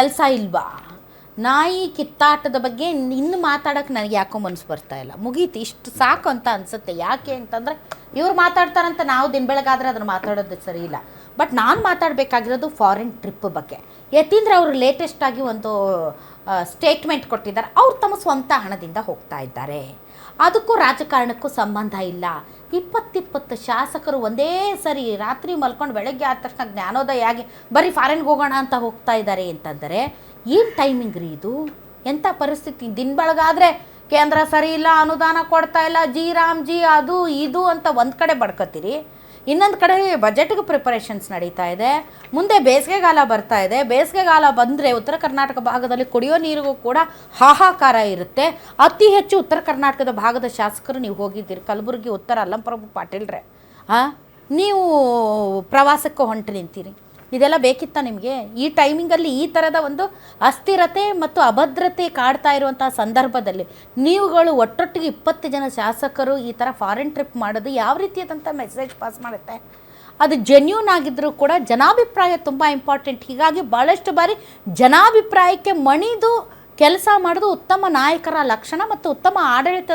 ಕೆಲಸ ಇಲ್ವಾ? ನಾಯಿ ಕಿತ್ತಾಟದ ಬಗ್ಗೆ ಇನ್ನು ಮಾತಾಡೋಕ್ಕೆ ನನಗೆ ಯಾಕೋ ಮನಸ್ಸು ಬರ್ತಾ ಇಲ್ಲ. ಮುಗೀತು, ಇಷ್ಟು ಸಾಕು ಅಂತ ಅನಿಸುತ್ತೆ. ಯಾಕೆ ಅಂತಂದರೆ ಇವ್ರು ಮಾತಾಡ್ತಾರಂತ ನಾವು ದಿನ ಬೆಳಗಾದರೆ ಅದನ್ನು ಮಾತಾಡೋದು ಸರಿ ಇಲ್ಲ. ಬಟ್ ನಾನು ಮಾತಾಡಬೇಕಾಗಿರೋದು ಫಾರಿನ್ ಟ್ರಿಪ್ ಬಗ್ಗೆ. ಯತೀಂದ್ರ ಅವರು ಲೇಟೆಸ್ಟಾಗಿ ಒಂದು ಸ್ಟೇಟ್ಮೆಂಟ್ ಕೊಟ್ಟಿದ್ದಾರೆ. ಅವ್ರು ತಮ್ಮ ಸ್ವಂತ ಹಣದಿಂದ ಹೋಗ್ತಾ ಇದ್ದಾರೆ, ಅದಕ್ಕೂ ರಾಜಕಾರಣಕ್ಕೂ ಸಂಬಂಧ ಇಲ್ಲ. 20 ಶಾಸಕರು ಒಂದೇ ಸರಿ ರಾತ್ರಿ ಮಲ್ಕೊಂಡು ಬೆಳಗ್ಗೆ ಆದ ತಕ್ಷಣ ಜ್ಞಾನೋದಯ ಆಗಿ ಬರೀ ಫಾರಿನ್ಗೆ ಹೋಗೋಣ ಅಂತ ಹೋಗ್ತಾ ಇದ್ದಾರೆ ಅಂತಂದರೆ ಏನು ಟೈಮಿಂಗ್ ರೀ ಇದು? ಎಂಥ ಪರಿಸ್ಥಿತಿ? ದಿನ ಬೆಳಗಾದರೆ ಕೇಂದ್ರ ಸರಿ ಇಲ್ಲ, ಅನುದಾನ ಕೊಡ್ತಾ ಇಲ್ಲ, ಜಿ ರಾಮ್ ಜಿ ಅದು ಇದು ಅಂತ ಒಂದು ಕಡೆ ಬಡ್ಕೊತೀರಿ, ಇನ್ನೊಂದು ಕಡೆ ಬಜೆಟ್ಗೆ ಪ್ರಿಪರೇಷನ್ಸ್ ನಡೀತಾ ಇದೆ. ಮುಂದೆ ಬೇಸಿಗೆಗಾಲ ಬರ್ತಾ ಇದೆ. ಬೇಸಿಗೆಗಾಲ ಬಂದರೆ ಉತ್ತರ ಕರ್ನಾಟಕ ಭಾಗದಲ್ಲಿ ಕುಡಿಯೋ ನೀರಿಗೂ ಕೂಡ ಹಾಹಾಕಾರ ಇರುತ್ತೆ. ಅತಿ ಹೆಚ್ಚು ಉತ್ತರ ಕರ್ನಾಟಕದ ಭಾಗದ ಶಾಸಕರು ನೀವು ಹೋಗಿದ್ದೀರಿ. ಕಲಬುರಗಿ ಉತ್ತರ ಅಲ್ಲಂಪ್ರಭು ಪಾಟೀಲ್ರೆ, ನೀವು ಪ್ರವಾಸಕ್ಕೆ ಹೊಂಟು ನಿಂತೀರಿ. ಇದೆಲ್ಲ ಬೇಕಿತ್ತ ನಿಮಗೆ? ಈ ಟೈಮಿಂಗಲ್ಲಿ ಈ ಥರದ ಒಂದು ಅಸ್ಥಿರತೆ ಮತ್ತು ಅಭದ್ರತೆ ಕಾಡ್ತಾ ಇರುವಂಥ ಸಂದರ್ಭದಲ್ಲಿ ನೀವುಗಳು ಒಟ್ಟೊಟ್ಟಿಗೆ 20 ಜನ ಶಾಸಕರು ಈ ಥರ ಫಾರಿನ್ ಟ್ರಿಪ್ ಮಾಡೋದು ಯಾವ ರೀತಿಯಾದಂಥ ಮೆಸೇಜ್ ಪಾಸ್ ಮಾಡುತ್ತೆ? ಅದು ಜೆನ್ಯೂನ್ ಆಗಿದ್ದರೂ ಕೂಡ ಜನಾಭಿಪ್ರಾಯ ತುಂಬ ಇಂಪಾರ್ಟೆಂಟ್. ಹೀಗಾಗಿ ಭಾಳಷ್ಟು ಬಾರಿ ಜನಾಭಿಪ್ರಾಯಕ್ಕೆ ಮಣಿದು ಕೆಲಸ ಮಾಡೋದು ಉತ್ತಮ ನಾಯಕರ ಲಕ್ಷಣ ಮತ್ತು ಉತ್ತಮ ಆಡಳಿತ